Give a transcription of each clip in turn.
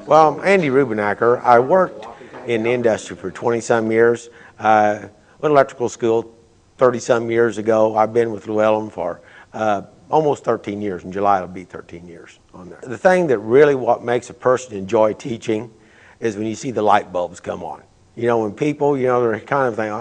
Well, I'm Andy Rubenacker. I worked in the industry for 20-some years. I went to electrical school 30-some years ago. I've been with Llewellyn for almost 13 years. In July, it'll be 13 years on there. The thing that really what makes a person enjoy teaching is when you see the light bulbs come on. You know, when people, they're kind of thinking,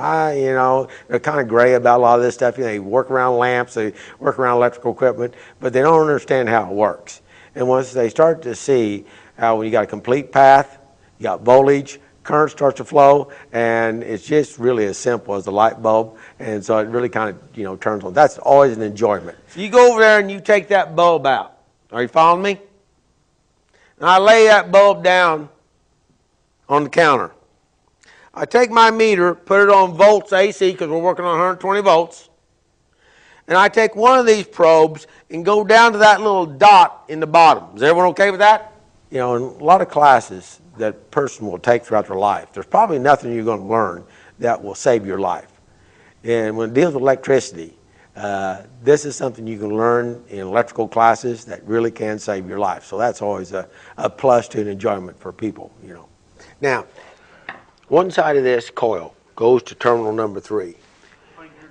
they're kind of gray about a lot of this stuff. They work around lamps, they work around electrical equipment, but they don't understand how it works. And once they start to see how when you got a complete path, you got voltage, current starts to flow, and it's just really as simple as the light bulb. And so it really kind of, turns on. That's always an enjoyment. So you go over there and you take that bulb out. Are you following me? And I lay that bulb down on the counter. I take my meter, put it on volts AC because we're working on 120 volts. And I take one of these probes and go down to that little dot in the bottom. Is everyone okay with that? In a lot of classes that a person will take throughout their life, there's probably nothing you're going to learn that will save your life. And when it deals with electricity, this is something you can learn in electrical classes that really can save your life. So that's always a plus to an enjoyment for people, Now, one side of this coil goes to terminal number 3.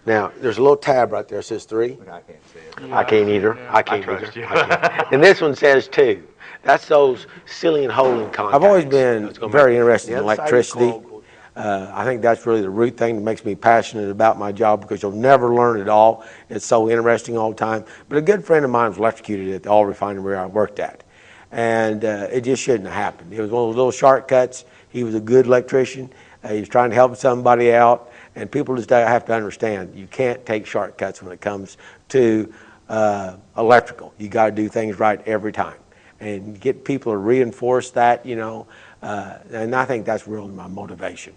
Now, there's a little tab right there that says 3. I can't see it. I can't either. I can't trust either. you. I can't. And this one says 2. That's those sealing and holding contacts. I've always been very interested in electricity. I think that's really the root thing that makes me passionate about my job because you'll never learn it all. It's so interesting all the time. But a good friend of mine was electrocuted at the oil refinery I worked at. And it just shouldn't have happened. It was one of those little shortcuts. He was a good electrician. He was trying to help somebody out. And people just have to understand you can't take shortcuts when it comes to electrical. You got to do things right every time. And get people to reinforce that, and I think that's really my motivation,